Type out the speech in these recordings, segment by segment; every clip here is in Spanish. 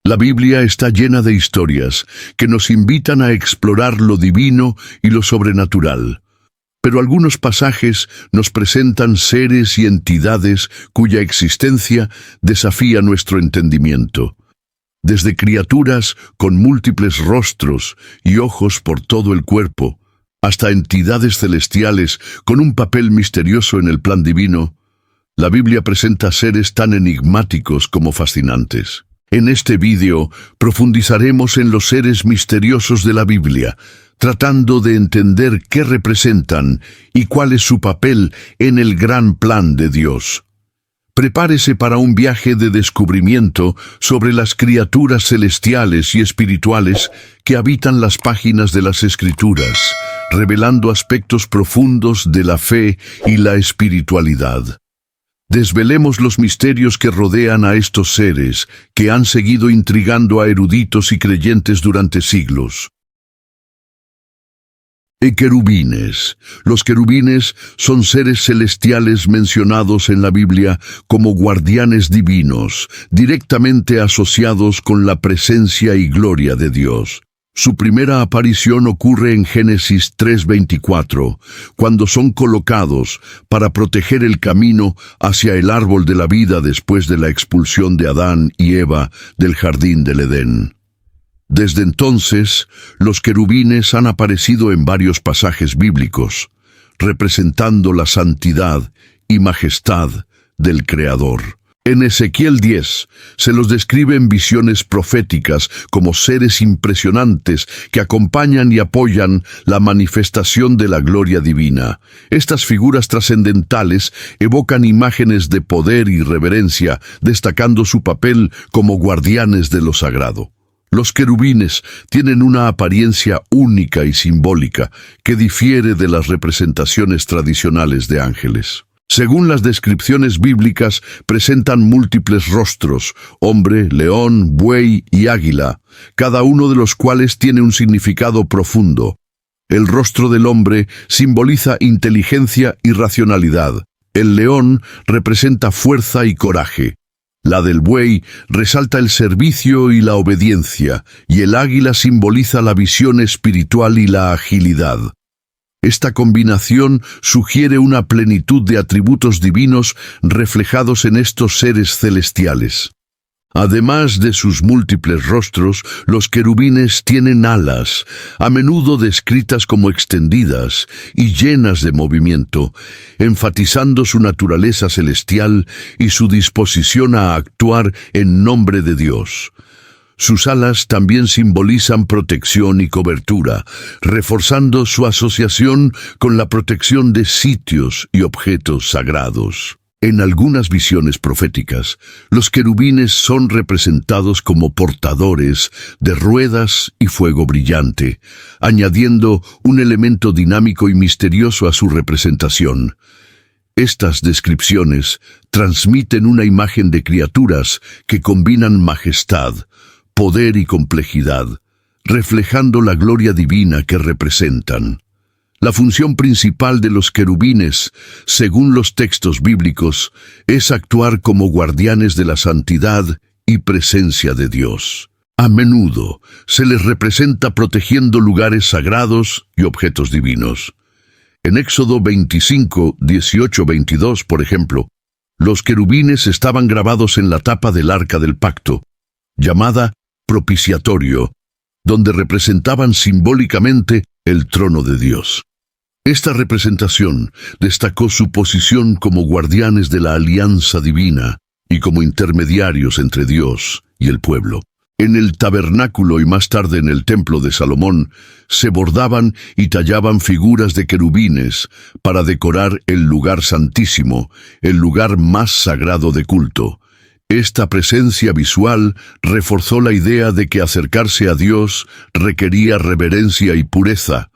La Biblia está llena de historias que nos invitan a explorar lo divino y lo sobrenatural. Pero algunos pasajes nos presentan seres y entidades cuya existencia desafía nuestro entendimiento. Desde criaturas con múltiples rostros y ojos por todo el cuerpo, hasta entidades celestiales con un papel misterioso en el plan divino, la Biblia presenta seres tan enigmáticos como fascinantes. En este vídeo profundizaremos en los seres misteriosos de la Biblia, tratando de entender qué representan y cuál es su papel en el gran plan de Dios. Prepárese para un viaje de descubrimiento sobre las criaturas celestiales y espirituales que habitan las páginas de las Escrituras, revelando aspectos profundos de la fe y la espiritualidad. Desvelemos los misterios que rodean a estos seres que han seguido intrigando a eruditos y creyentes durante siglos. Querubines. Los querubines son seres celestiales mencionados en la Biblia como guardianes divinos, directamente asociados con la presencia y gloria de Dios. Su primera aparición ocurre en Génesis 3:24, cuando son colocados para proteger el camino hacia el árbol de la vida después de la expulsión de Adán y Eva del jardín del Edén. Desde entonces, los querubines han aparecido en varios pasajes bíblicos, representando la santidad y majestad del Creador. En Ezequiel 10 se los describe en visiones proféticas como seres impresionantes que acompañan y apoyan la manifestación de la gloria divina. Estas figuras trascendentales evocan imágenes de poder y reverencia, destacando su papel como guardianes de lo sagrado. Los querubines tienen una apariencia única y simbólica que difiere de las representaciones tradicionales de ángeles. Según las descripciones bíblicas, presentan múltiples rostros: hombre, león, buey y águila, cada uno de los cuales tiene un significado profundo. El rostro del hombre simboliza inteligencia y racionalidad. El león representa fuerza y coraje. La del buey resalta el servicio y la obediencia, y el águila simboliza la visión espiritual y la agilidad. Esta combinación sugiere una plenitud de atributos divinos reflejados en estos seres celestiales. Además de sus múltiples rostros, los querubines tienen alas, a menudo descritas como extendidas y llenas de movimiento, enfatizando su naturaleza celestial y su disposición a actuar en nombre de Dios. Sus alas también simbolizan protección y cobertura, reforzando su asociación con la protección de sitios y objetos sagrados. En algunas visiones proféticas, los querubines son representados como portadores de ruedas y fuego brillante, añadiendo un elemento dinámico y misterioso a su representación. Estas descripciones transmiten una imagen de criaturas que combinan majestad, poder y complejidad, reflejando la gloria divina que representan. La función principal de los querubines, según los textos bíblicos, es actuar como guardianes de la santidad y presencia de Dios. A menudo se les representa protegiendo lugares sagrados y objetos divinos. En Éxodo 25, 18-22, por ejemplo, los querubines estaban grabados en la tapa del Arca del Pacto, llamada propiciatorio, donde representaban simbólicamente el trono de Dios. Esta representación destacó su posición como guardianes de la alianza divina y como intermediarios entre Dios y el pueblo. En el tabernáculo y más tarde en el templo de Salomón se bordaban y tallaban figuras de querubines para decorar el lugar santísimo, el lugar más sagrado de culto. Esta presencia visual reforzó la idea de que acercarse a Dios requería reverencia y pureza.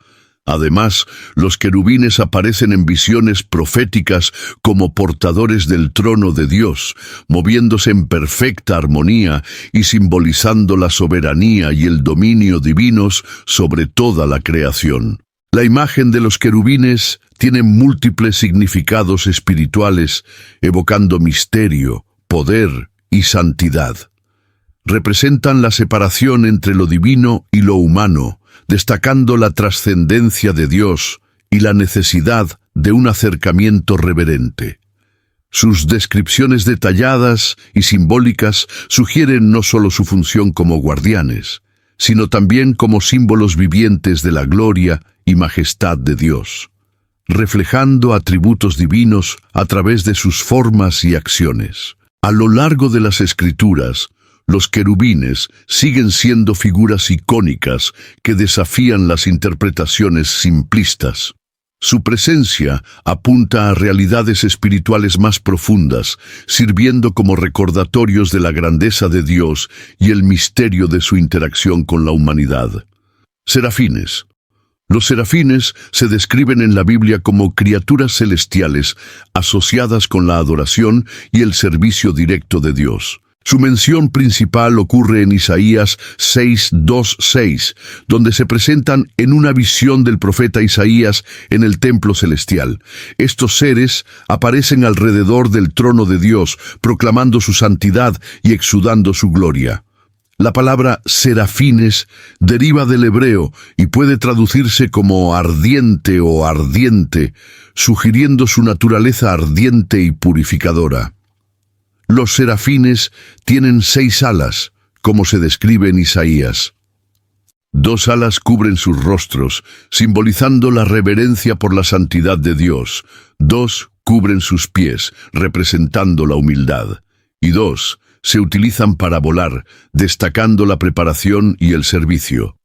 Además, los querubines aparecen en visiones proféticas como portadores del trono de Dios, moviéndose en perfecta armonía y simbolizando la soberanía y el dominio divinos sobre toda la creación. La imagen de los querubines tiene múltiples significados espirituales, evocando misterio, poder y santidad. representan la separación entre lo divino y lo humano, destacando la trascendencia de Dios y la necesidad de un acercamiento reverente. Sus descripciones detalladas y simbólicas sugieren no solo su función como guardianes, sino también como símbolos vivientes de la gloria y majestad de Dios, reflejando atributos divinos a través de sus formas y acciones. A lo largo de las Escrituras, los querubines siguen siendo figuras icónicas que desafían las interpretaciones simplistas. Su presencia apunta a realidades espirituales más profundas, sirviendo como recordatorios de la grandeza de Dios y el misterio de su interacción con la humanidad. Serafines. Los serafines se describen en la Biblia como criaturas celestiales asociadas con la adoración y el servicio directo de Dios. Su mención principal ocurre en Isaías 6:2-6, donde se presentan en una visión del profeta Isaías en el templo celestial. Estos seres aparecen alrededor del trono de Dios, proclamando su santidad y exudando su gloria. La palabra serafines deriva del hebreo y puede traducirse como ardiente o ardiente, sugiriendo su naturaleza ardiente y purificadora. Los serafines tienen 6 alas, como se describe en Isaías. 2 alas cubren sus rostros, simbolizando la reverencia por la santidad de Dios. 2 cubren sus pies, representando la humildad. Y 2 se utilizan para volar, destacando la preparación y el servicio.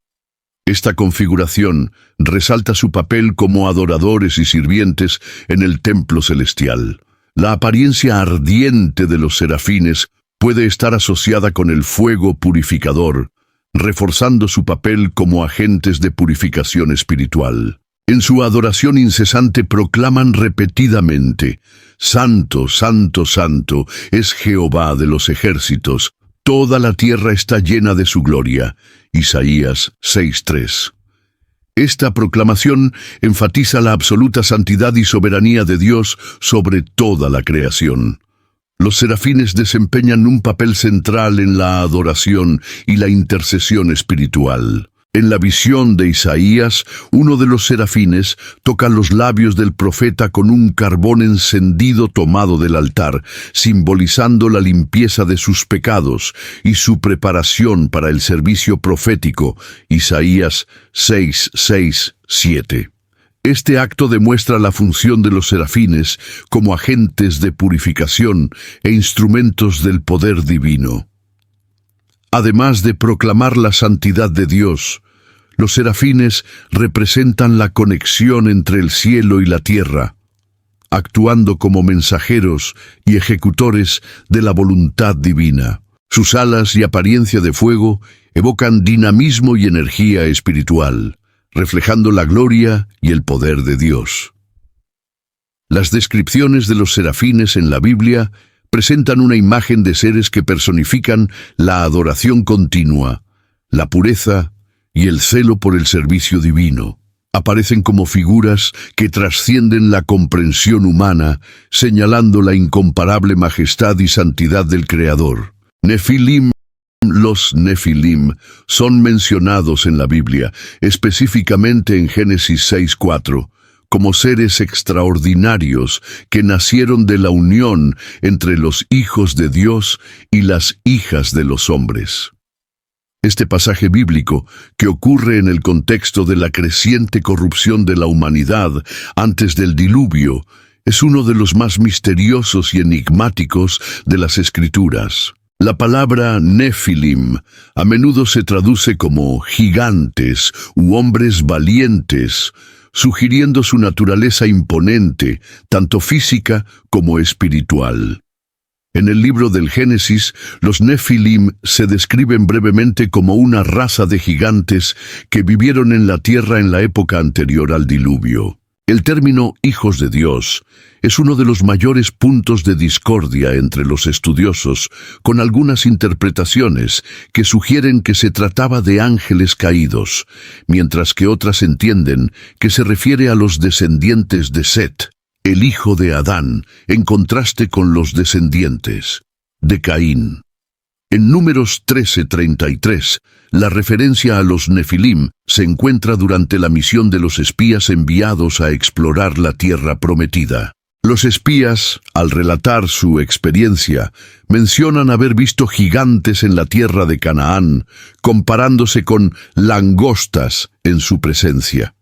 Esta configuración resalta su papel como adoradores y sirvientes en el templo celestial. La apariencia ardiente de los serafines puede estar asociada con el fuego purificador, reforzando su papel como agentes de purificación espiritual. En su adoración incesante proclaman repetidamente: «Santo, santo, santo es Jehová de los ejércitos, toda la tierra está llena de su gloria». Isaías 6:3. Esta proclamación enfatiza la absoluta santidad y soberanía de Dios sobre toda la creación. Los serafines desempeñan un papel central en la adoración y la intercesión espiritual. En la visión de Isaías, uno de los serafines toca los labios del profeta con un carbón encendido tomado del altar, simbolizando la limpieza de sus pecados y su preparación para el servicio profético. Isaías 6:6-7. Este acto demuestra la función de los serafines como agentes de purificación e instrumentos del poder divino. Además de proclamar la santidad de Dios, los serafines representan la conexión entre el cielo y la tierra, actuando como mensajeros y ejecutores de la voluntad divina. Sus alas y apariencia de fuego evocan dinamismo y energía espiritual, reflejando la gloria y el poder de Dios. Las descripciones de los serafines en la Biblia presentan una imagen de seres que personifican la adoración continua, la pureza y el celo por el servicio divino. Aparecen como figuras que trascienden la comprensión humana, señalando la incomparable majestad y santidad del Creador. Nefilim. Los Nefilim son mencionados en la Biblia, específicamente en Génesis 6:4, como seres extraordinarios que nacieron de la unión entre los hijos de Dios y las hijas de los hombres. Este pasaje bíblico, que ocurre en el contexto de la creciente corrupción de la humanidad antes del diluvio, es uno de los más misteriosos y enigmáticos de las Escrituras. La palabra Nefilim a menudo se traduce como gigantes u hombres valientes, sugiriendo su naturaleza imponente, tanto física como espiritual. En el libro del Génesis, los Nefilim se describen brevemente como una raza de gigantes que vivieron en la tierra en la época anterior al diluvio. El término hijos de Dios es uno de los mayores puntos de discordia entre los estudiosos, con algunas interpretaciones que sugieren que se trataba de ángeles caídos, mientras que otras entienden que se refiere a los descendientes de Set, el hijo de Adán, en contraste con los descendientes de Caín. En Números 13:33, la referencia a los Nefilim se encuentra durante la misión de los espías enviados a explorar la tierra prometida. Los espías, al relatar su experiencia, mencionan haber visto gigantes en la tierra de Canaán, comparándose con langostas en su presencia.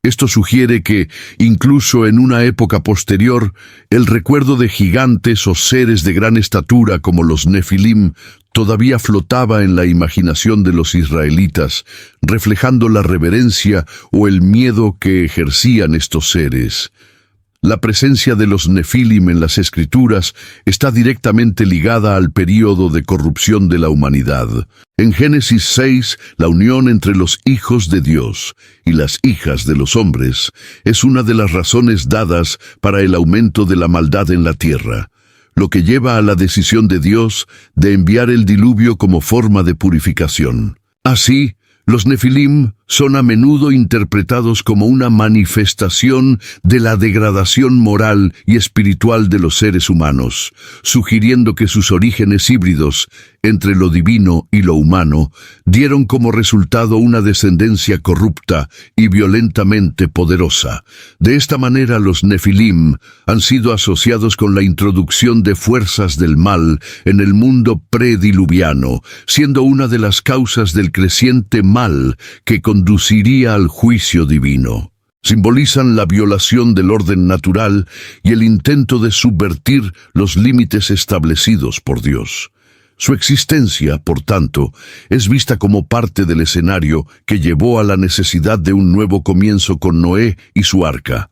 Esto sugiere que, incluso en una época posterior, el recuerdo de gigantes o seres de gran estatura como los Nefilim todavía flotaba en la imaginación de los israelitas, reflejando la reverencia o el miedo que ejercían estos seres. La presencia de los Nefilim en las Escrituras está directamente ligada al período de corrupción de la humanidad. En Génesis 6, la unión entre los hijos de Dios y las hijas de los hombres es una de las razones dadas para el aumento de la maldad en la tierra, lo que lleva a la decisión de Dios de enviar el diluvio como forma de purificación. Así, los Nefilim son a menudo interpretados como una manifestación de la degradación moral y espiritual de los seres humanos, sugiriendo que sus orígenes híbridos entre lo divino y lo humano dieron como resultado una descendencia corrupta y violentamente poderosa. De esta manera, los Nefilim han sido asociados con la introducción de fuerzas del mal en el mundo prediluviano, siendo una de las causas del creciente mal que conduciría al juicio divino. Simbolizan la violación del orden natural y el intento de subvertir los límites establecidos por Dios. Su existencia, por tanto, es vista como parte del escenario que llevó a la necesidad de un nuevo comienzo con Noé y su arca.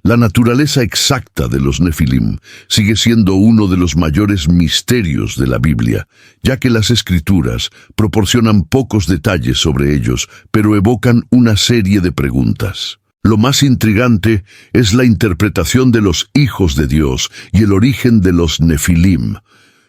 La naturaleza exacta de los Nefilim sigue siendo uno de los mayores misterios de la Biblia, ya que las Escrituras proporcionan pocos detalles sobre ellos, pero evocan una serie de preguntas. Lo más intrigante es la interpretación de los hijos de Dios y el origen de los Nefilim.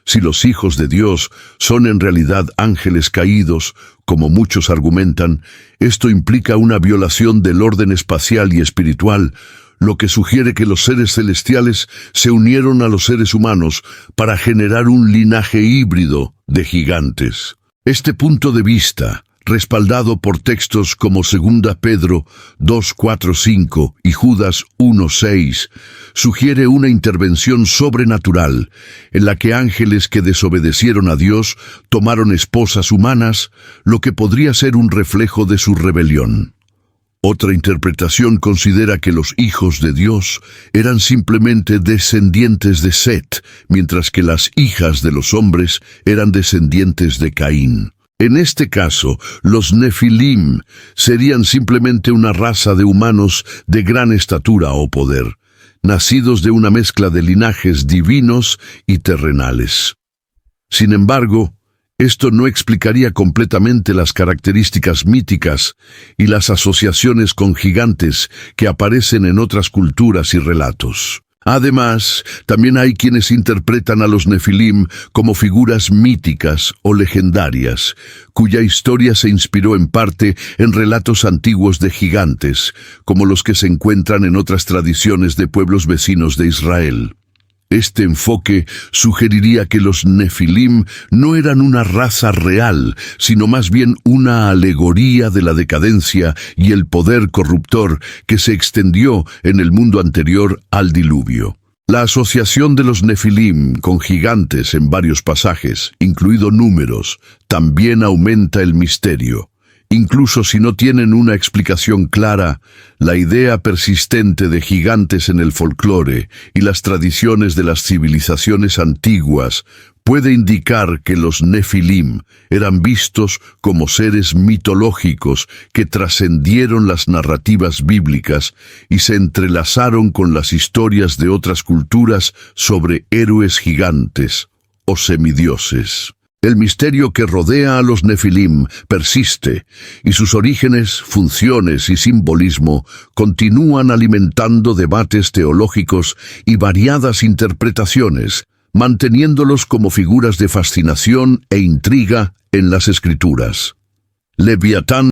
Si los hijos de Dios son en realidad ángeles caídos, como muchos argumentan, esto implica una violación del orden espacial y espiritual, lo que sugiere que los seres celestiales se unieron a los seres humanos para generar un linaje híbrido de gigantes. Este punto de vista, respaldado por textos como 2 Pedro 2:4-5 y Judas 1:6, sugiere una intervención sobrenatural en la que ángeles que desobedecieron a Dios tomaron esposas humanas, lo que podría ser un reflejo de su rebelión. Otra interpretación considera que los hijos de Dios eran simplemente descendientes de Set, mientras que las hijas de los hombres eran descendientes de Caín. En este caso, los Nefilim serían simplemente una raza de humanos de gran estatura o poder, nacidos de una mezcla de linajes divinos y terrenales. Sin embargo, esto no explicaría completamente las características míticas y las asociaciones con gigantes que aparecen en otras culturas y relatos. Además, también hay quienes interpretan a los Nefilim como figuras míticas o legendarias, cuya historia se inspiró en parte en relatos antiguos de gigantes, como los que se encuentran en otras tradiciones de pueblos vecinos de Israel. Este enfoque sugeriría que los Nefilim no eran una raza real, sino más bien una alegoría de la decadencia y el poder corruptor que se extendió en el mundo anterior al diluvio. La asociación de los Nefilim con gigantes en varios pasajes, incluido Números, también aumenta el misterio. Incluso si no tienen una explicación clara, la idea persistente de gigantes en el folclore y las tradiciones de las civilizaciones antiguas puede indicar que los Nefilim eran vistos como seres mitológicos que trascendieron las narrativas bíblicas y se entrelazaron con las historias de otras culturas sobre héroes gigantes o semidioses. El misterio que rodea a los Nefilim persiste, y sus orígenes, funciones y simbolismo continúan alimentando debates teológicos y variadas interpretaciones, manteniéndolos como figuras de fascinación e intriga en las Escrituras. Leviatán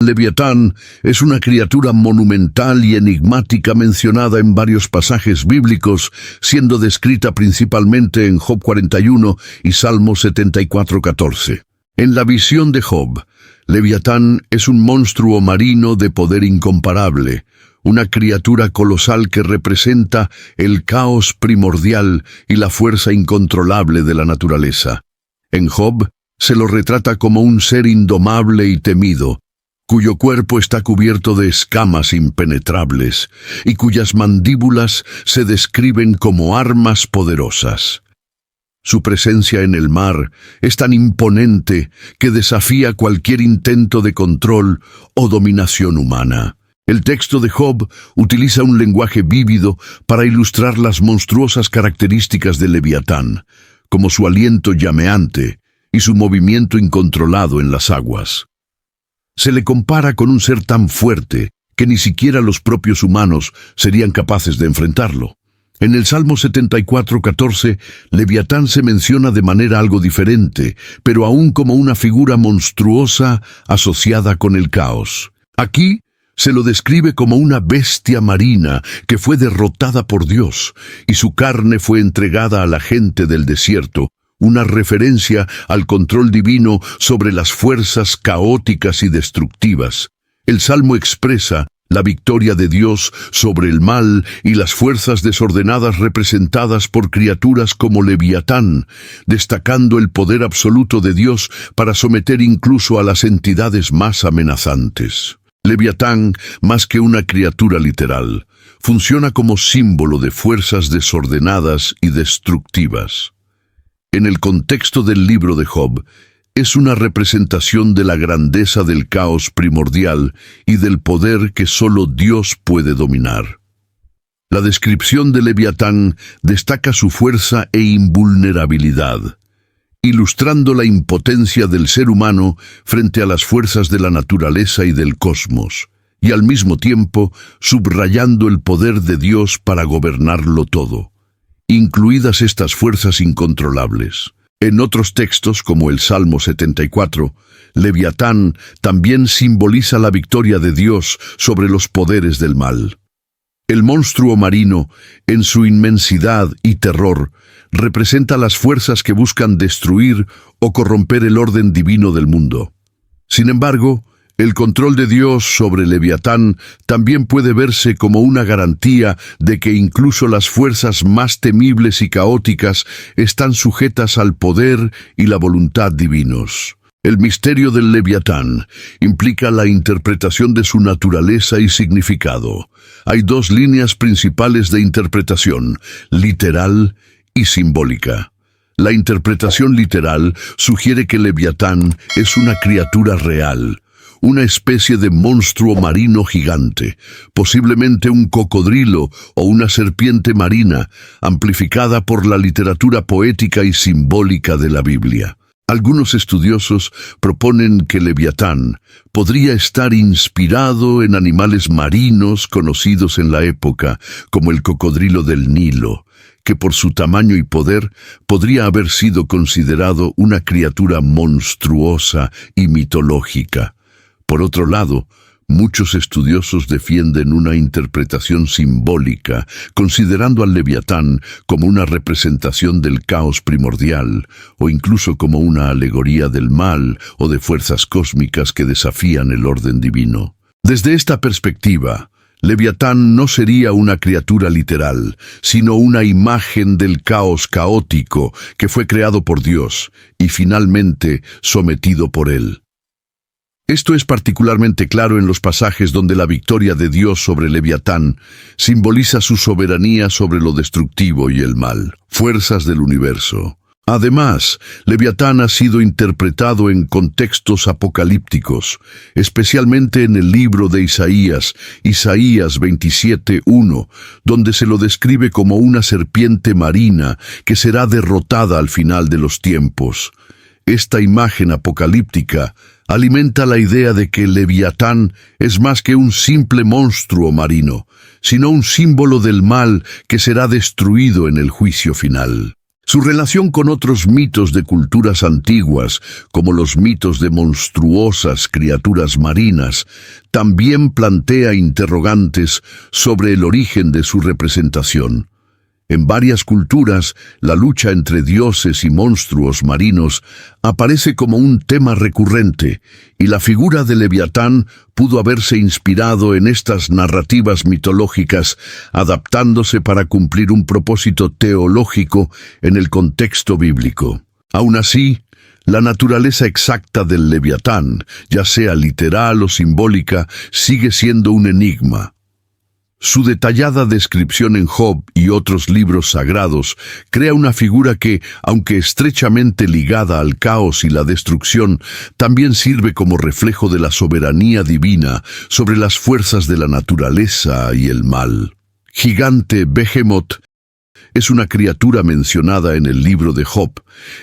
Leviatán es una criatura monumental y enigmática mencionada en varios pasajes bíblicos, siendo descrita principalmente en Job 41 y Salmo 74:14. En la visión de Job, Leviatán es un monstruo marino de poder incomparable, una criatura colosal que representa el caos primordial y la fuerza incontrolable de la naturaleza. En Job se lo retrata como un ser indomable y temido, cuyo cuerpo está cubierto de escamas impenetrables y cuyas mandíbulas se describen como armas poderosas. Su presencia en el mar es tan imponente que desafía cualquier intento de control o dominación humana. El texto de Job utiliza un lenguaje vívido para ilustrar las monstruosas características de Leviatán, como su aliento llameante y su movimiento incontrolado en las aguas. Se le compara con un ser tan fuerte que ni siquiera los propios humanos serían capaces de enfrentarlo. En el Salmo 74:14, Leviatán se menciona de manera algo diferente, pero aún como una figura monstruosa asociada con el caos. Aquí se lo describe como una bestia marina que fue derrotada por Dios, y su carne fue entregada a la gente del desierto, una referencia al control divino sobre las fuerzas caóticas y destructivas. El Salmo expresa la victoria de Dios sobre el mal y las fuerzas desordenadas representadas por criaturas como Leviatán, destacando el poder absoluto de Dios para someter incluso a las entidades más amenazantes. Leviatán, más que una criatura literal, funciona como símbolo de fuerzas desordenadas y destructivas. En el contexto del libro de Job, es una representación de la grandeza del caos primordial y del poder que solo Dios puede dominar. La descripción de Leviatán destaca su fuerza e invulnerabilidad, ilustrando la impotencia del ser humano frente a las fuerzas de la naturaleza y del cosmos, y al mismo tiempo subrayando el poder de Dios para gobernarlo todo, incluidas estas fuerzas incontrolables. En otros textos, como el Salmo 74, Leviatán también simboliza la victoria de Dios sobre los poderes del mal. El monstruo marino, en su inmensidad y terror, representa las fuerzas que buscan destruir o corromper el orden divino del mundo. Sin embargo, el control de Dios sobre Leviatán también puede verse como una garantía de que incluso las fuerzas más temibles y caóticas están sujetas al poder y la voluntad divinos. El misterio del Leviatán implica la interpretación de su naturaleza y significado. Hay dos líneas principales de interpretación: literal y simbólica. La interpretación literal sugiere que Leviatán es una criatura real, una especie de monstruo marino gigante, posiblemente un cocodrilo o una serpiente marina, amplificada por la literatura poética y simbólica de la Biblia. Algunos estudiosos proponen que Leviatán podría estar inspirado en animales marinos conocidos en la época, como el cocodrilo del Nilo, que por su tamaño y poder podría haber sido considerado una criatura monstruosa y mitológica. Por otro lado, muchos estudiosos defienden una interpretación simbólica, considerando al Leviatán como una representación del caos primordial, o incluso como una alegoría del mal o de fuerzas cósmicas que desafían el orden divino. Desde esta perspectiva, Leviatán no sería una criatura literal, sino una imagen del caos caótico que fue creado por Dios y finalmente sometido por Él. Esto es particularmente claro en los pasajes donde la victoria de Dios sobre Leviatán simboliza su soberanía sobre lo destructivo y el mal, fuerzas del universo. Además, Leviatán ha sido interpretado en contextos apocalípticos, especialmente en el libro de Isaías 27:1, donde se lo describe como una serpiente marina que será derrotada al final de los tiempos. Esta imagen apocalíptica alimenta la idea de que Leviatán es más que un simple monstruo marino, sino un símbolo del mal que será destruido en el juicio final. Su relación con otros mitos de culturas antiguas, como los mitos de monstruosas criaturas marinas, también plantea interrogantes sobre el origen de su representación. En varias culturas, la lucha entre dioses y monstruos marinos aparece como un tema recurrente, y la figura de Leviatán pudo haberse inspirado en estas narrativas mitológicas, adaptándose para cumplir un propósito teológico en el contexto bíblico. Aún así, la naturaleza exacta del Leviatán, ya sea literal o simbólica, sigue siendo un enigma. Su detallada descripción en Job y otros libros sagrados crea una figura que, aunque estrechamente ligada al caos y la destrucción, también sirve como reflejo de la soberanía divina sobre las fuerzas de la naturaleza y el mal. Gigante Behemoth es una criatura mencionada en el libro de Job,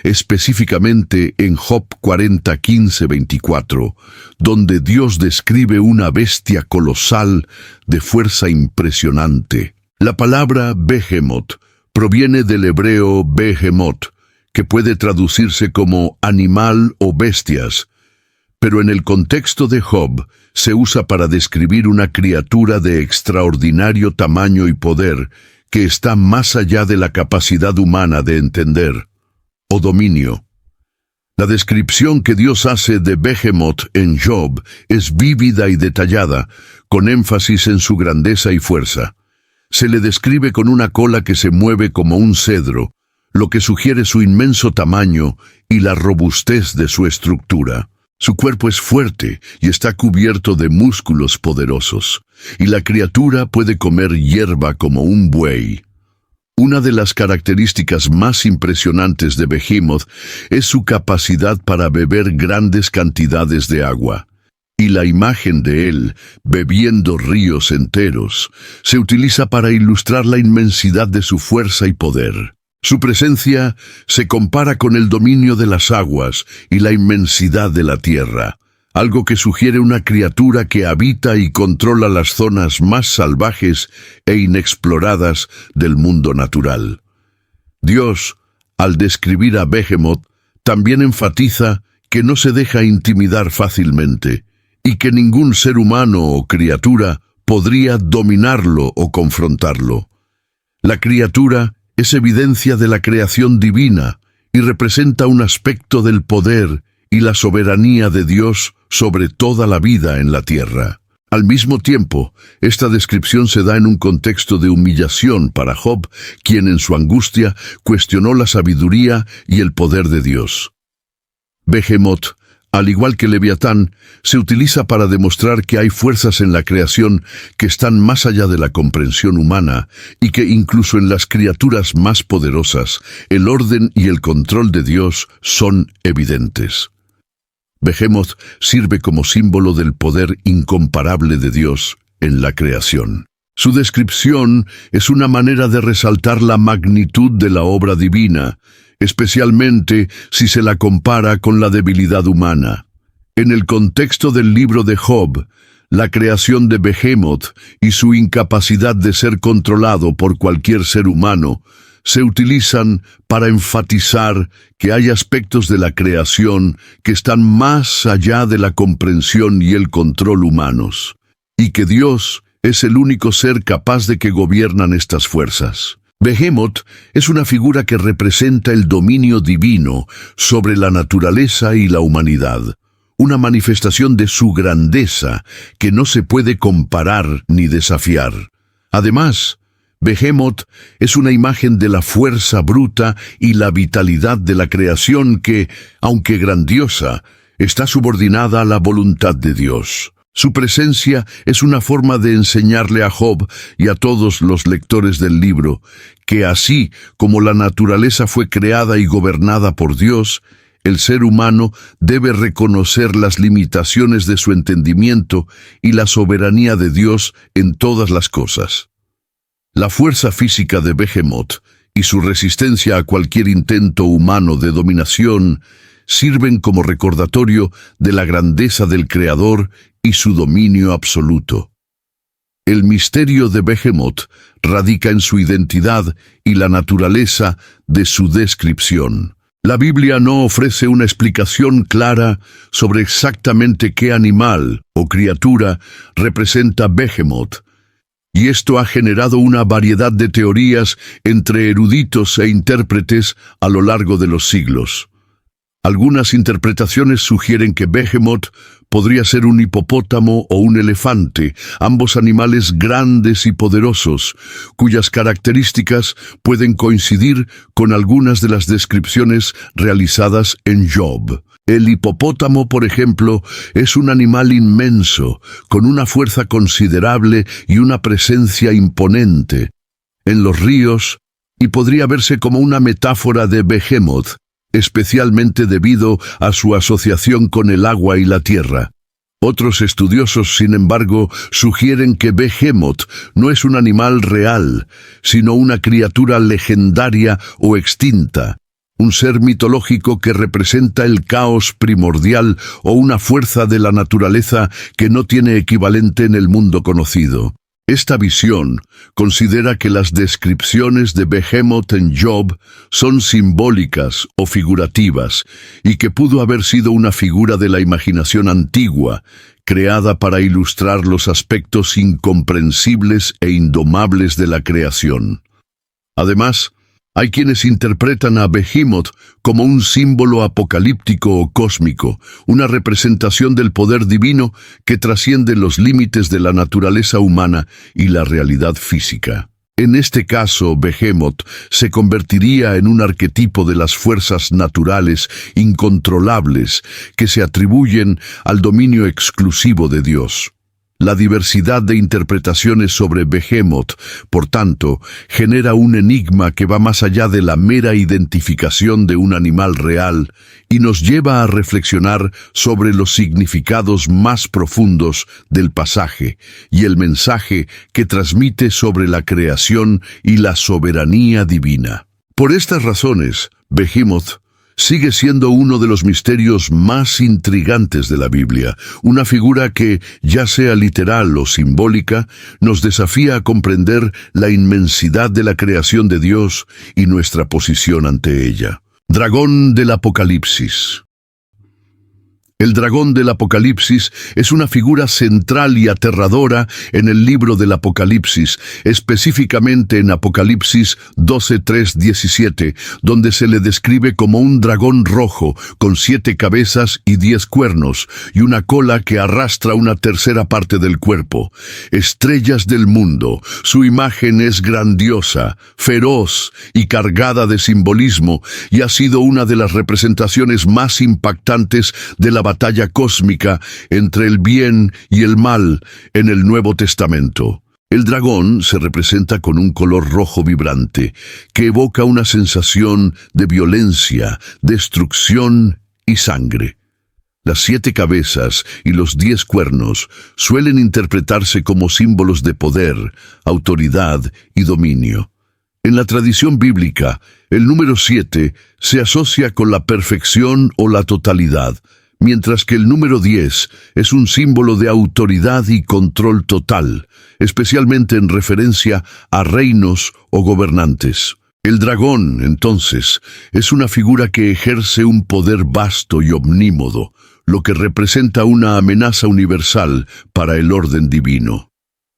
específicamente en Job 40:15-24, donde Dios describe una bestia colosal de fuerza impresionante. La palabra Behemoth proviene del hebreo Behemoth, que puede traducirse como animal o bestias, pero en el contexto de Job se usa para describir una criatura de extraordinario tamaño y poder, que está más allá de la capacidad humana de entender, o dominio. La descripción que Dios hace de Behemoth en Job es vívida y detallada, con énfasis en su grandeza y fuerza. Se le describe con una cola que se mueve como un cedro, lo que sugiere su inmenso tamaño y la robustez de su estructura. Su cuerpo es fuerte y está cubierto de músculos poderosos, y la criatura puede comer hierba como un buey. Una de las características más impresionantes de Behemoth es su capacidad para beber grandes cantidades de agua, y la imagen de él, bebiendo ríos enteros, se utiliza para ilustrar la inmensidad de su fuerza y poder. Su presencia se compara con el dominio de las aguas y la inmensidad de la tierra, algo que sugiere una criatura que habita y controla las zonas más salvajes e inexploradas del mundo natural. Dios, al describir a Behemoth, también enfatiza que no se deja intimidar fácilmente y que ningún ser humano o criatura podría dominarlo o confrontarlo. La criatura es evidencia de la creación divina y representa un aspecto del poder y la soberanía de Dios sobre toda la vida en la tierra. Al mismo tiempo, esta descripción se da en un contexto de humillación para Job, quien en su angustia cuestionó la sabiduría y el poder de Dios. Behemoth, al igual que Leviatán, se utiliza para demostrar que hay fuerzas en la creación que están más allá de la comprensión humana y que incluso en las criaturas más poderosas, el orden y el control de Dios son evidentes. Behemoth sirve como símbolo del poder incomparable de Dios en la creación. Su descripción es una manera de resaltar la magnitud de la obra divina, especialmente si se la compara con la debilidad humana. En el contexto del libro de Job, la creación de Behemoth y su incapacidad de ser controlado por cualquier ser humano se utilizan para enfatizar que hay aspectos de la creación que están más allá de la comprensión y el control humanos, y que Dios es el único ser capaz de que gobiernan estas fuerzas. Behemoth es una figura que representa el dominio divino sobre la naturaleza y la humanidad, una manifestación de su grandeza que no se puede comparar ni desafiar. Además, Behemoth es una imagen de la fuerza bruta y la vitalidad de la creación que, aunque grandiosa, está subordinada a la voluntad de Dios. Su presencia es una forma de enseñarle a Job y a todos los lectores del libro que así como la naturaleza fue creada y gobernada por Dios, el ser humano debe reconocer las limitaciones de su entendimiento y la soberanía de Dios en todas las cosas. La fuerza física de Behemoth y su resistencia a cualquier intento humano de dominación sirven como recordatorio de la grandeza del Creador y su dominio absoluto. El misterio de Behemoth radica en su identidad y la naturaleza de su descripción. La Biblia no ofrece una explicación clara sobre exactamente qué animal o criatura representa Behemoth, y esto ha generado una variedad de teorías entre eruditos e intérpretes a lo largo de los siglos. Algunas interpretaciones sugieren que Behemoth podría ser un hipopótamo o un elefante, ambos animales grandes y poderosos, cuyas características pueden coincidir con algunas de las descripciones realizadas en Job. El hipopótamo, por ejemplo, es un animal inmenso, con una fuerza considerable y una presencia imponente en los ríos, y podría verse como una metáfora de Behemoth, especialmente debido a su asociación con el agua y la tierra. Otros estudiosos, sin embargo, sugieren que Behemoth no es un animal real, sino una criatura legendaria o extinta, un ser mitológico que representa el caos primordial o una fuerza de la naturaleza que no tiene equivalente en el mundo conocido. Esta visión considera que las descripciones de Behemoth en Job son simbólicas o figurativas y que pudo haber sido una figura de la imaginación antigua, creada para ilustrar los aspectos incomprensibles e indomables de la creación. Además, hay quienes interpretan a Behemoth como un símbolo apocalíptico o cósmico, una representación del poder divino que trasciende los límites de la naturaleza humana y la realidad física. En este caso, Behemoth se convertiría en un arquetipo de las fuerzas naturales incontrolables que se atribuyen al dominio exclusivo de Dios. La diversidad de interpretaciones sobre Behemoth, por tanto, genera un enigma que va más allá de la mera identificación de un animal real y nos lleva a reflexionar sobre los significados más profundos del pasaje y el mensaje que transmite sobre la creación y la soberanía divina. Por estas razones, Behemoth sigue siendo uno de los misterios más intrigantes de la Biblia, una figura que, ya sea literal o simbólica, nos desafía a comprender la inmensidad de la creación de Dios y nuestra posición ante ella. Dragón del Apocalipsis. El dragón del Apocalipsis es una figura central y aterradora en el libro del Apocalipsis, específicamente en Apocalipsis 12:3-17, donde se le describe como un dragón rojo con 7 cabezas y 10 cuernos, y una cola que arrastra una tercera parte del cuerpo. Estrellas del mundo, su imagen es grandiosa, feroz y cargada de simbolismo, y ha sido una de las representaciones más impactantes de la batalla cósmica entre el bien y el mal en el Nuevo Testamento. El dragón se representa con un color rojo vibrante, que evoca una sensación de violencia, destrucción y sangre. Las 7 cabezas y los 10 cuernos suelen interpretarse como símbolos de poder, autoridad y dominio. En la tradición bíblica, el número 7 se asocia con la perfección o la totalidad, mientras que el número 10 es un símbolo de autoridad y control total, especialmente en referencia a reinos o gobernantes. El dragón, entonces, es una figura que ejerce un poder vasto y omnímodo, lo que representa una amenaza universal para el orden divino.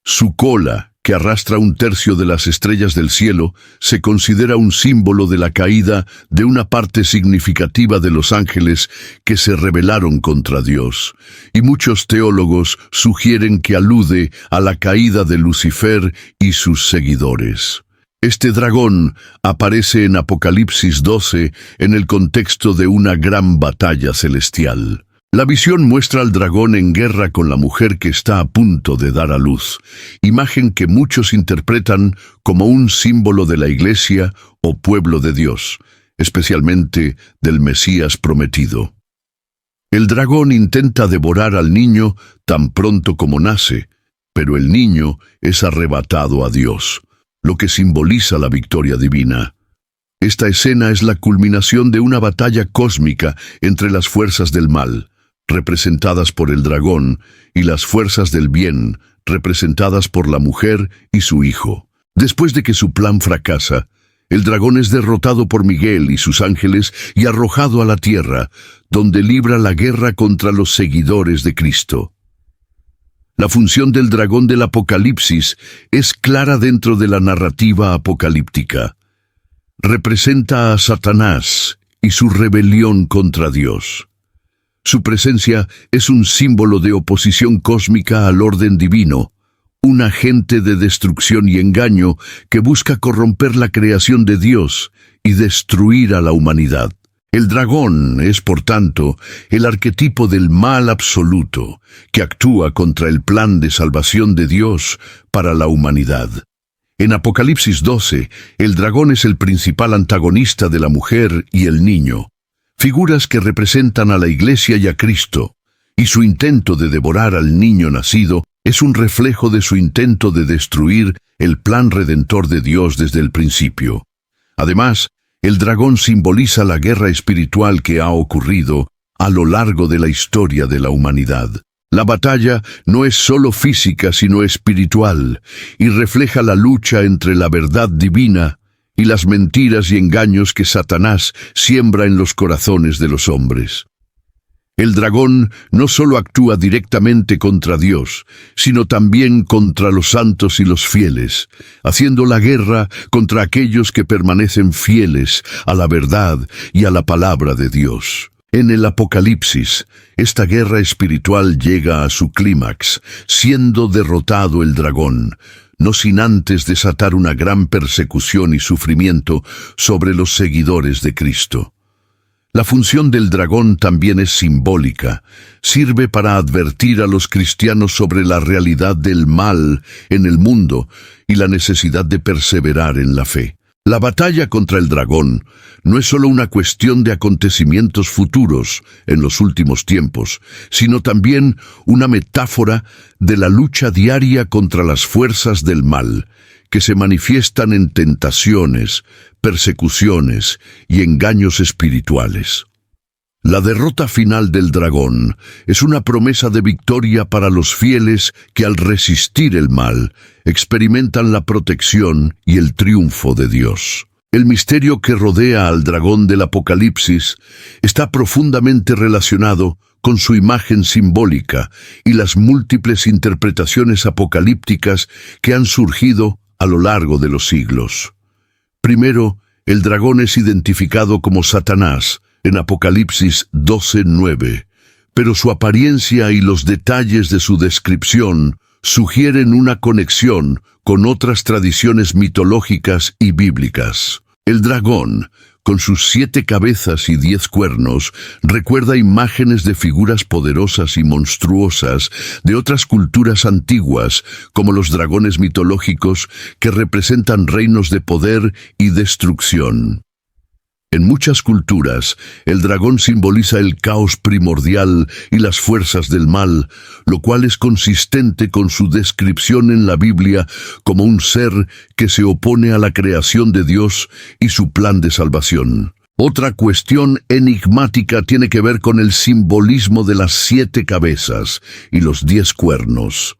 Su cola, que arrastra 1/3 de las estrellas del cielo, se considera un símbolo de la caída de una parte significativa de los ángeles que se rebelaron contra Dios, y muchos teólogos sugieren que alude a la caída de Lucifer y sus seguidores. Este dragón aparece en Apocalipsis 12 en el contexto de una gran batalla celestial. La visión muestra al dragón en guerra con la mujer que está a punto de dar a luz, imagen que muchos interpretan como un símbolo de la Iglesia o pueblo de Dios, especialmente del Mesías prometido. El dragón intenta devorar al niño tan pronto como nace, pero el niño es arrebatado a Dios, lo que simboliza la victoria divina. Esta escena es la culminación de una batalla cósmica entre las fuerzas del mal, representadas por el dragón, y las fuerzas del bien, representadas por la mujer y su hijo. Después de que su plan fracasa, el dragón es derrotado por Miguel y sus ángeles y arrojado a la tierra, donde libra la guerra contra los seguidores de Cristo. La función del dragón del Apocalipsis es clara dentro de la narrativa apocalíptica. Representa a Satanás y su rebelión contra Dios. Su presencia es un símbolo de oposición cósmica al orden divino, un agente de destrucción y engaño que busca corromper la creación de Dios y destruir a la humanidad. El dragón es, por tanto, el arquetipo del mal absoluto que actúa contra el plan de salvación de Dios para la humanidad. En Apocalipsis 12, el dragón es el principal antagonista de la mujer y el niño, figuras que representan a la Iglesia y a Cristo, y su intento de devorar al niño nacido es un reflejo de su intento de destruir el plan redentor de Dios desde el principio. Además, el dragón simboliza la guerra espiritual que ha ocurrido a lo largo de la historia de la humanidad. La batalla no es solo física sino espiritual y refleja la lucha entre la verdad divina y las mentiras y engaños que Satanás siembra en los corazones de los hombres. El dragón no solo actúa directamente contra Dios, sino también contra los santos y los fieles, haciendo la guerra contra aquellos que permanecen fieles a la verdad y a la palabra de Dios. En el Apocalipsis, esta guerra espiritual llega a su clímax, siendo derrotado el dragón, no sin antes desatar una gran persecución y sufrimiento sobre los seguidores de Cristo. La función del dragón también es simbólica. Sirve para advertir a los cristianos sobre la realidad del mal en el mundo y la necesidad de perseverar en la fe. La batalla contra el dragón no es solo una cuestión de acontecimientos futuros en los últimos tiempos, sino también una metáfora de la lucha diaria contra las fuerzas del mal, que se manifiestan en tentaciones, persecuciones y engaños espirituales. La derrota final del dragón es una promesa de victoria para los fieles que al resistir el mal experimentan la protección y el triunfo de Dios. El misterio que rodea al dragón del Apocalipsis está profundamente relacionado con su imagen simbólica y las múltiples interpretaciones apocalípticas que han surgido a lo largo de los siglos. Primero, el dragón es identificado como Satanás en Apocalipsis 12:9, pero su apariencia y los detalles de su descripción sugieren una conexión con otras tradiciones mitológicas y bíblicas. El dragón, con sus 7 cabezas y 10 cuernos, recuerda imágenes de figuras poderosas y monstruosas de otras culturas antiguas, como los dragones mitológicos que representan reinos de poder y destrucción. En muchas culturas, el dragón simboliza el caos primordial y las fuerzas del mal, lo cual es consistente con su descripción en la Biblia como un ser que se opone a la creación de Dios y su plan de salvación. Otra cuestión enigmática tiene que ver con el simbolismo de las 7 cabezas y los 10 cuernos.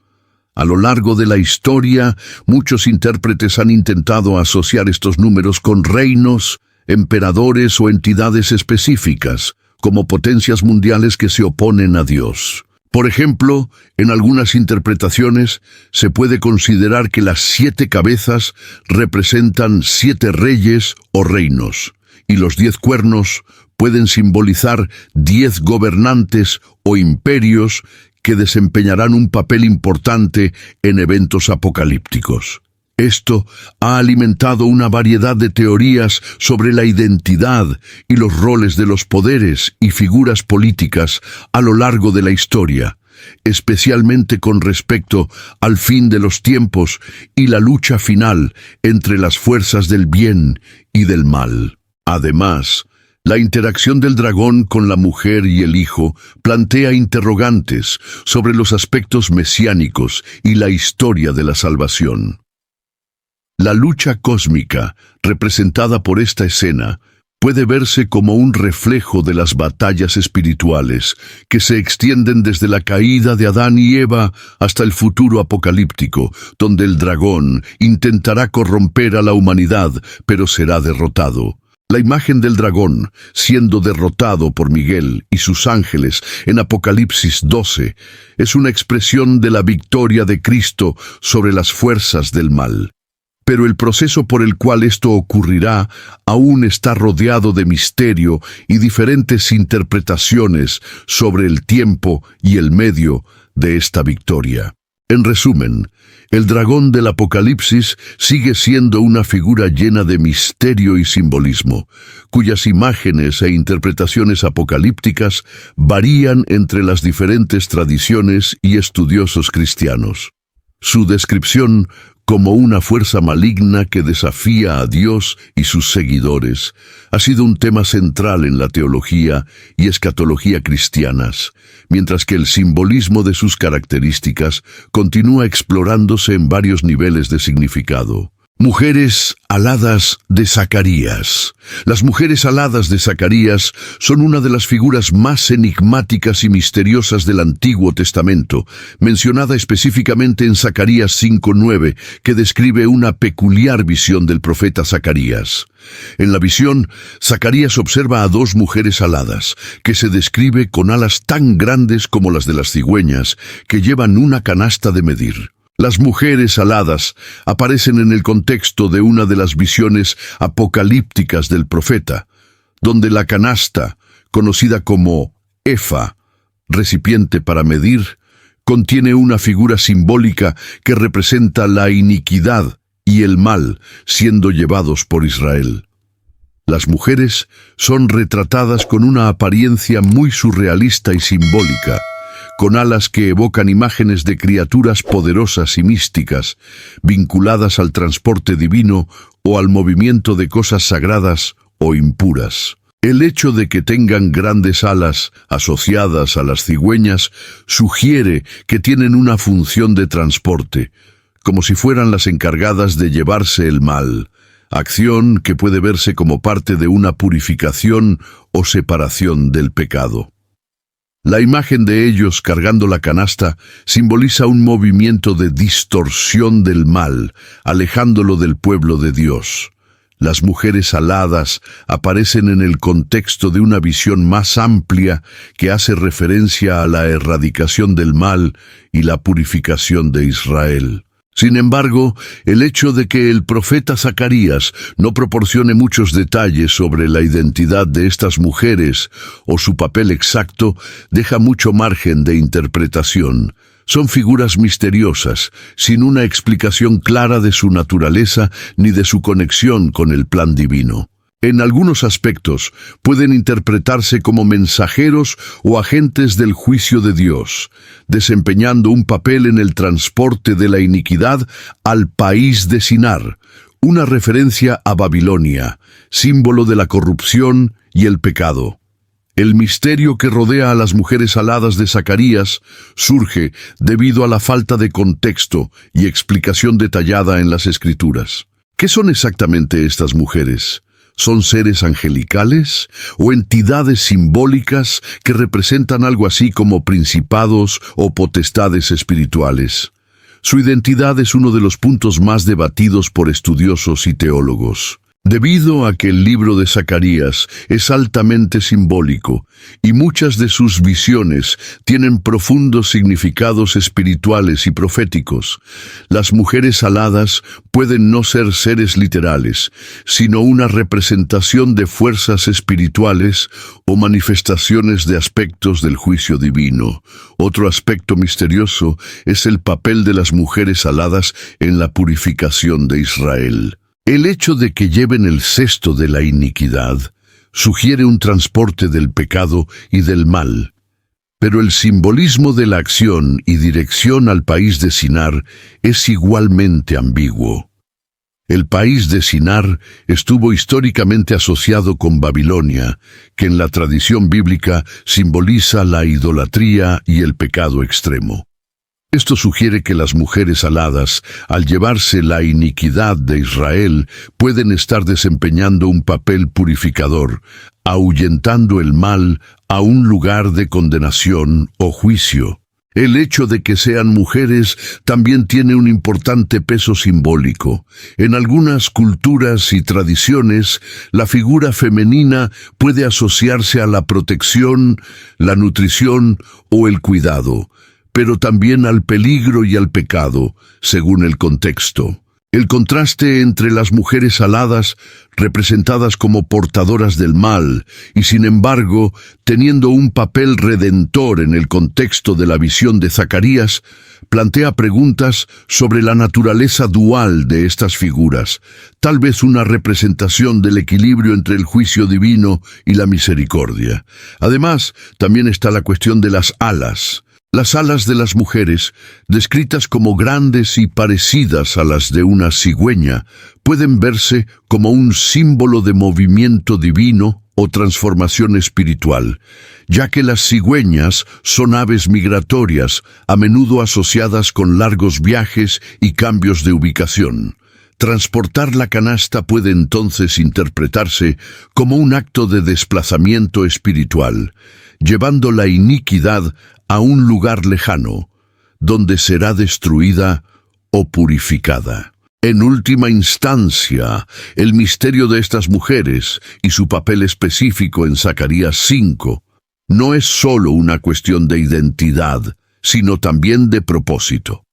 A lo largo de la historia, muchos intérpretes han intentado asociar estos números con reinos, emperadores o entidades específicas, como potencias mundiales que se oponen a Dios. Por ejemplo, en algunas interpretaciones se puede considerar que las 7 cabezas representan 7 reyes o reinos, y los 10 cuernos pueden simbolizar 10 gobernantes o imperios que desempeñarán un papel importante en eventos apocalípticos. Esto ha alimentado una variedad de teorías sobre la identidad y los roles de los poderes y figuras políticas a lo largo de la historia, especialmente con respecto al fin de los tiempos y la lucha final entre las fuerzas del bien y del mal. Además, la interacción del dragón con la mujer y el hijo plantea interrogantes sobre los aspectos mesiánicos y la historia de la salvación. La lucha cósmica, representada por esta escena, puede verse como un reflejo de las batallas espirituales que se extienden desde la caída de Adán y Eva hasta el futuro apocalíptico, donde el dragón intentará corromper a la humanidad, pero será derrotado. La imagen del dragón, siendo derrotado por Miguel y sus ángeles en Apocalipsis 12, es una expresión de la victoria de Cristo sobre las fuerzas del mal. Pero el proceso por el cual esto ocurrirá aún está rodeado de misterio y diferentes interpretaciones sobre el tiempo y el medio de esta victoria. En resumen, el dragón del Apocalipsis sigue siendo una figura llena de misterio y simbolismo, cuyas imágenes e interpretaciones apocalípticas varían entre las diferentes tradiciones y estudiosos cristianos. Su descripción como una fuerza maligna que desafía a Dios y sus seguidores ha sido un tema central en la teología y escatología cristianas, mientras que el simbolismo de sus características continúa explorándose en varios niveles de significado. Mujeres aladas de Zacarías. Las mujeres aladas de Zacarías son una de las figuras más enigmáticas y misteriosas del Antiguo Testamento, mencionada específicamente en Zacarías 5:9, que describe una peculiar visión del profeta Zacarías. En la visión, Zacarías observa a dos mujeres aladas, que se describe con alas tan grandes como las de las cigüeñas, que llevan una canasta de medir. Las mujeres aladas aparecen en el contexto de una de las visiones apocalípticas del profeta, donde la canasta, conocida como efa, recipiente para medir, contiene una figura simbólica que representa la iniquidad y el mal siendo llevados por Israel. Las mujeres son retratadas con una apariencia muy surrealista y simbólica, con alas que evocan imágenes de criaturas poderosas y místicas, vinculadas al transporte divino o al movimiento de cosas sagradas o impuras. El hecho de que tengan grandes alas asociadas a las cigüeñas sugiere que tienen una función de transporte, como si fueran las encargadas de llevarse el mal, acción que puede verse como parte de una purificación o separación del pecado. La imagen de ellos cargando la canasta simboliza un movimiento de distorsión del mal, alejándolo del pueblo de Dios. Las mujeres aladas aparecen en el contexto de una visión más amplia que hace referencia a la erradicación del mal y la purificación de Israel. Sin embargo, el hecho de que el profeta Zacarías no proporcione muchos detalles sobre la identidad de estas mujeres o su papel exacto deja mucho margen de interpretación. Son figuras misteriosas, sin una explicación clara de su naturaleza ni de su conexión con el plan divino. En algunos aspectos, pueden interpretarse como mensajeros o agentes del juicio de Dios, desempeñando un papel en el transporte de la iniquidad al país de Sinar, una referencia a Babilonia, símbolo de la corrupción y el pecado. El misterio que rodea a las mujeres aladas de Zacarías surge debido a la falta de contexto y explicación detallada en las Escrituras. ¿Qué son exactamente estas mujeres? ¿Son seres angelicales o entidades simbólicas que representan algo así como principados o potestades espirituales? Su identidad es uno de los puntos más debatidos por estudiosos y teólogos. Debido a que el libro de Zacarías es altamente simbólico y muchas de sus visiones tienen profundos significados espirituales y proféticos, las mujeres aladas pueden no ser seres literales, sino una representación de fuerzas espirituales o manifestaciones de aspectos del juicio divino. Otro aspecto misterioso es el papel de las mujeres aladas en la purificación de Israel. El hecho de que lleven el cesto de la iniquidad sugiere un transporte del pecado y del mal, pero el simbolismo de la acción y dirección al país de Sinar es igualmente ambiguo. El país de Sinar estuvo históricamente asociado con Babilonia, que en la tradición bíblica simboliza la idolatría y el pecado extremo. Esto sugiere que las mujeres aladas, al llevarse la iniquidad de Israel, pueden estar desempeñando un papel purificador, ahuyentando el mal a un lugar de condenación o juicio. El hecho de que sean mujeres también tiene un importante peso simbólico. En algunas culturas y tradiciones, la figura femenina puede asociarse a la protección, la nutrición o el cuidado, pero también al peligro y al pecado, según el contexto. El contraste entre las mujeres aladas, representadas como portadoras del mal, y sin embargo, teniendo un papel redentor en el contexto de la visión de Zacarías, plantea preguntas sobre la naturaleza dual de estas figuras, tal vez una representación del equilibrio entre el juicio divino y la misericordia. Además, también está la cuestión de las alas. Las alas de las mujeres, descritas como grandes y parecidas a las de una cigüeña, pueden verse como un símbolo de movimiento divino o transformación espiritual, ya que las cigüeñas son aves migratorias, a menudo asociadas con largos viajes y cambios de ubicación. Transportar la canasta puede entonces interpretarse como un acto de desplazamiento espiritual, llevando la iniquidad a un lugar lejano, donde será destruida o purificada. En última instancia, el misterio de estas mujeres y su papel específico en Zacarías 5 no es solo una cuestión de identidad, sino también de propósito.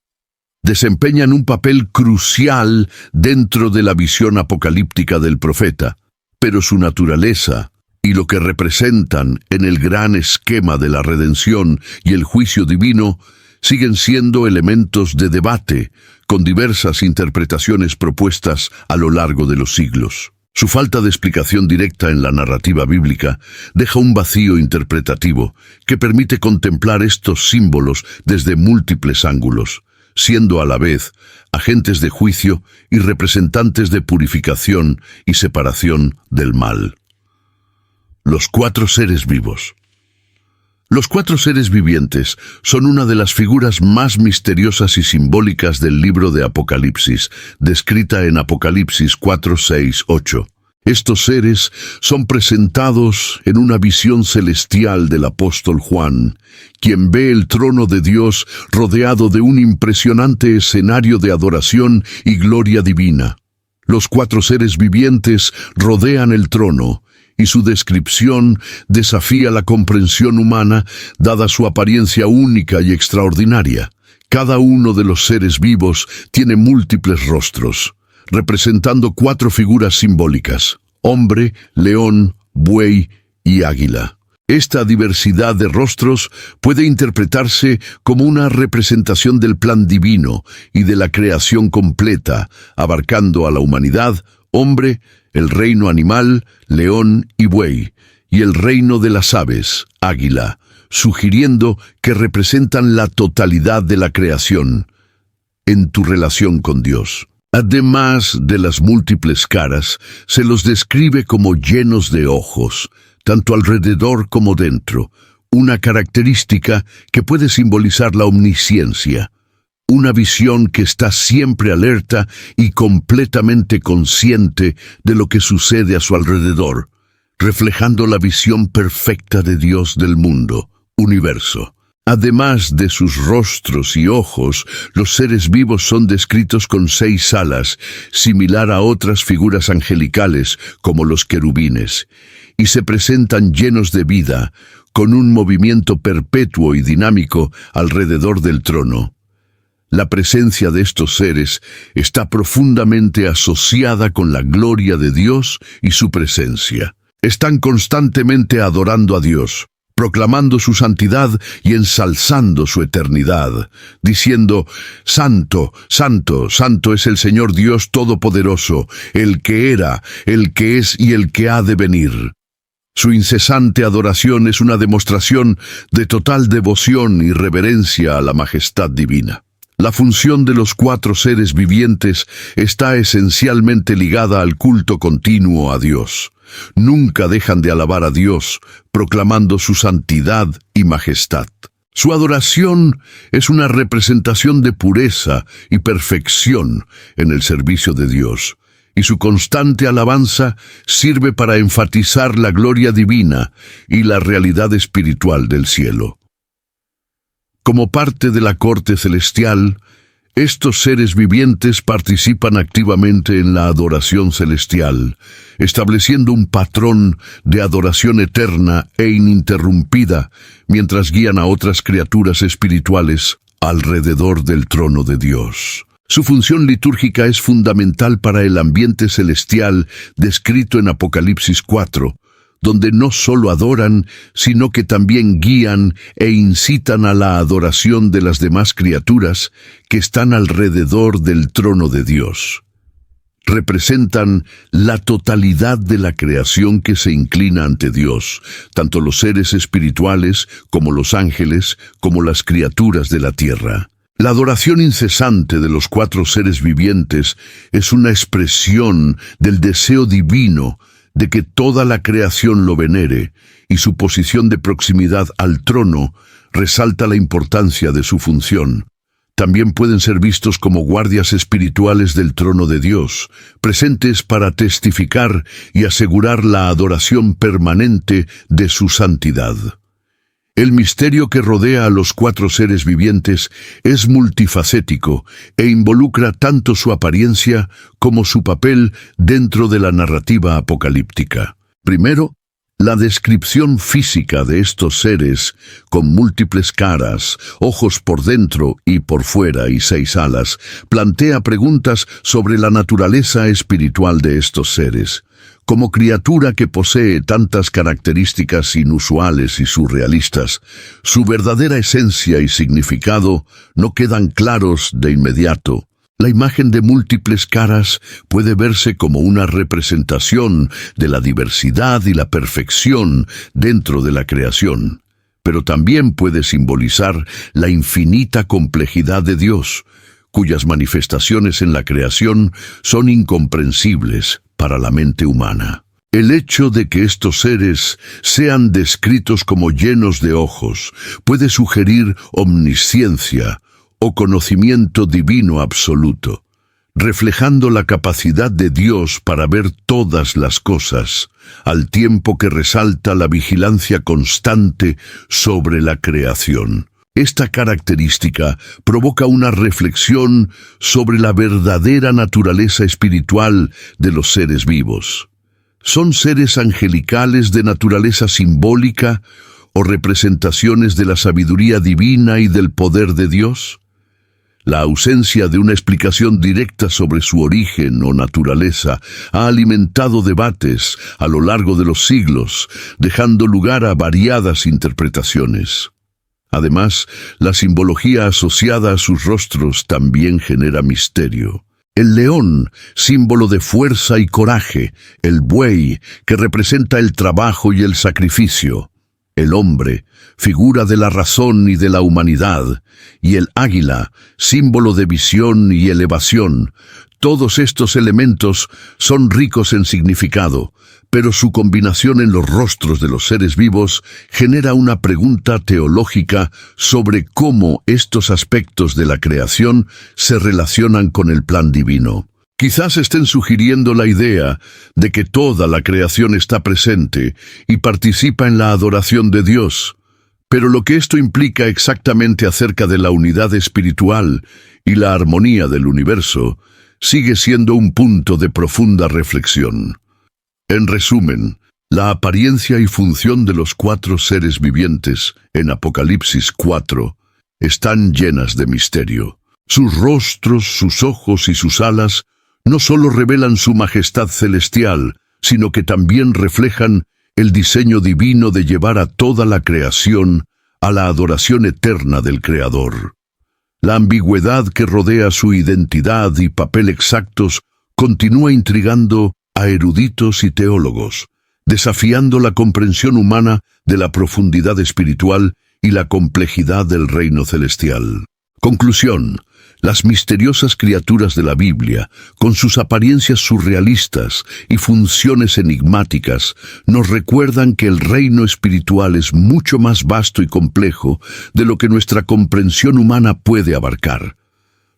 Desempeñan un papel crucial dentro de la visión apocalíptica del profeta, pero su naturaleza y lo que representan en el gran esquema de la redención y el juicio divino siguen siendo elementos de debate, con diversas interpretaciones propuestas a lo largo de los siglos. Su falta de explicación directa en la narrativa bíblica deja un vacío interpretativo que permite contemplar estos símbolos desde múltiples ángulos, siendo a la vez agentes de juicio y representantes de purificación y separación del mal. Los 4 seres vivos. Los 4 seres vivientes son una de las figuras más misteriosas y simbólicas del libro de Apocalipsis, descrita en Apocalipsis 4, 6, 8. Estos seres son presentados en una visión celestial del apóstol Juan, quien ve el trono de Dios rodeado de un impresionante escenario de adoración y gloria divina. Los 4 seres vivientes rodean el trono, y su descripción desafía la comprensión humana, dada su apariencia única y extraordinaria. Cada uno de los seres vivos tiene múltiples rostros, representando 4 figuras simbólicas: hombre, león, buey y águila. Esta diversidad de rostros puede interpretarse como una representación del plan divino y de la creación completa, abarcando a la humanidad, hombre, el reino animal, león y buey, y el reino de las aves, águila, sugiriendo que representan la totalidad de la creación en tu relación con Dios. Además de las múltiples caras, se los describe como llenos de ojos, tanto alrededor como dentro, una característica que puede simbolizar la omnisciencia. Una visión que está siempre alerta y completamente consciente de lo que sucede a su alrededor, reflejando la visión perfecta de Dios del mundo, universo. Además de sus rostros y ojos, los seres vivos son descritos con 6 alas, similar a otras figuras angelicales como los querubines, y se presentan llenos de vida, con un movimiento perpetuo y dinámico alrededor del trono. La presencia de estos seres está profundamente asociada con la gloria de Dios y su presencia. Están constantemente adorando a Dios, proclamando su santidad y ensalzando su eternidad, diciendo: Santo, Santo, Santo es el Señor Dios Todopoderoso, el que era, el que es y el que ha de venir. Su incesante adoración es una demostración de total devoción y reverencia a la majestad divina. La función de los 4 seres vivientes está esencialmente ligada al culto continuo a Dios. Nunca dejan de alabar a Dios, proclamando su santidad y majestad. Su adoración es una representación de pureza y perfección en el servicio de Dios, y su constante alabanza sirve para enfatizar la gloria divina y la realidad espiritual del cielo. Como parte de la corte celestial, estos seres vivientes participan activamente en la adoración celestial, estableciendo un patrón de adoración eterna e ininterrumpida mientras guían a otras criaturas espirituales alrededor del trono de Dios. Su función litúrgica es fundamental para el ambiente celestial descrito en Apocalipsis 4, donde no solo adoran, sino que también guían e incitan a la adoración de las demás criaturas que están alrededor del trono de Dios. Representan la totalidad de la creación que se inclina ante Dios, tanto los seres espirituales como los ángeles, como las criaturas de la tierra. La adoración incesante de los 4 seres vivientes es una expresión del deseo divino de que toda la creación lo venere, y su posición de proximidad al trono resalta la importancia de su función. También pueden ser vistos como guardias espirituales del trono de Dios, presentes para testificar y asegurar la adoración permanente de su santidad. El misterio que rodea a los 4 seres vivientes es multifacético e involucra tanto su apariencia como su papel dentro de la narrativa apocalíptica. Primero, la descripción física de estos seres, con múltiples caras, ojos por dentro y por fuera y 6 alas, plantea preguntas sobre la naturaleza espiritual de estos seres. Como criatura que posee tantas características inusuales y surrealistas, su verdadera esencia y significado no quedan claros de inmediato. La imagen de múltiples caras puede verse como una representación de la diversidad y la perfección dentro de la creación, pero también puede simbolizar la infinita complejidad de Dios, cuyas manifestaciones en la creación son incomprensibles para la mente humana. El hecho de que estos seres sean descritos como llenos de ojos puede sugerir omnisciencia o conocimiento divino absoluto, reflejando la capacidad de Dios para ver todas las cosas, al tiempo que resalta la vigilancia constante sobre la creación. Esta característica provoca una reflexión sobre la verdadera naturaleza espiritual de los seres vivos. ¿Son seres angelicales de naturaleza simbólica o representaciones de la sabiduría divina y del poder de Dios? La ausencia de una explicación directa sobre su origen o naturaleza ha alimentado debates a lo largo de los siglos, dejando lugar a variadas interpretaciones. Además, la simbología asociada a sus rostros también genera misterio. El león, símbolo de fuerza y coraje; el buey, que representa el trabajo y el sacrificio; el hombre, figura de la razón y de la humanidad; y el águila, símbolo de visión y elevación. Todos estos elementos son ricos en significado, pero su combinación en los rostros de los seres vivos genera una pregunta teológica sobre cómo estos aspectos de la creación se relacionan con el plan divino. Quizás estén sugiriendo la idea de que toda la creación está presente y participa en la adoración de Dios, pero lo que esto implica exactamente acerca de la unidad espiritual y la armonía del universo sigue siendo un punto de profunda reflexión. En resumen, la apariencia y función de los 4 seres vivientes en Apocalipsis 4 están llenas de misterio. Sus rostros, sus ojos y sus alas no solo revelan su majestad celestial, sino que también reflejan el diseño divino de llevar a toda la creación a la adoración eterna del Creador. La ambigüedad que rodea su identidad y papel exactos continúa intrigando a eruditos y teólogos, desafiando la comprensión humana de la profundidad espiritual y la complejidad del reino celestial. Conclusión: Las misteriosas criaturas de la Biblia, con sus apariencias surrealistas y funciones enigmáticas, nos recuerdan que el reino espiritual es mucho más vasto y complejo de lo que nuestra comprensión humana puede abarcar.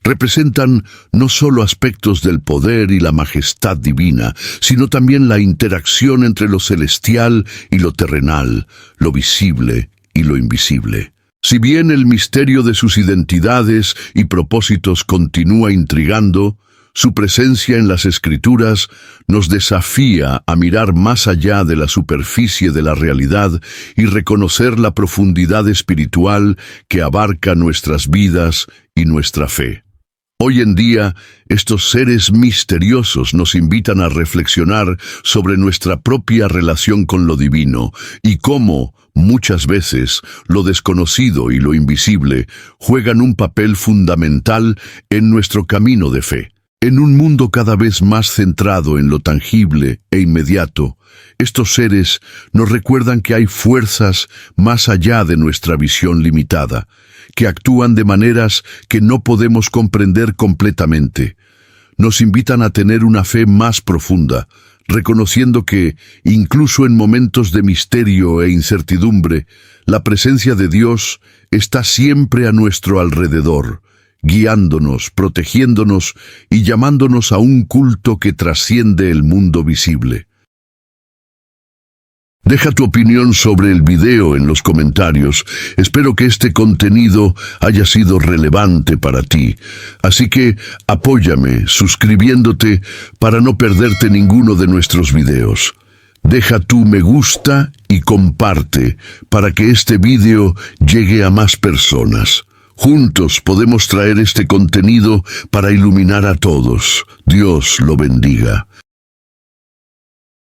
Representan no solo aspectos del poder y la majestad divina, sino también la interacción entre lo celestial y lo terrenal, lo visible y lo invisible. Si bien el misterio de sus identidades y propósitos continúa intrigando, su presencia en las Escrituras nos desafía a mirar más allá de la superficie de la realidad y reconocer la profundidad espiritual que abarca nuestras vidas y nuestra fe. Hoy en día, estos seres misteriosos nos invitan a reflexionar sobre nuestra propia relación con lo divino y cómo, muchas veces, lo desconocido y lo invisible juegan un papel fundamental en nuestro camino de fe. En un mundo cada vez más centrado en lo tangible e inmediato, estos seres nos recuerdan que hay fuerzas más allá de nuestra visión limitada, que actúan de maneras que no podemos comprender completamente. Nos invitan a tener una fe más profunda, reconociendo que, incluso en momentos de misterio e incertidumbre, la presencia de Dios está siempre a nuestro alrededor, guiándonos, protegiéndonos y llamándonos a un culto que trasciende el mundo visible. Deja tu opinión sobre el video en los comentarios. Espero que este contenido haya sido relevante para ti. Así que apóyame suscribiéndote para no perderte ninguno de nuestros videos. Deja tu me gusta y comparte para que este video llegue a más personas. Juntos podemos traer este contenido para iluminar a todos. Dios lo bendiga.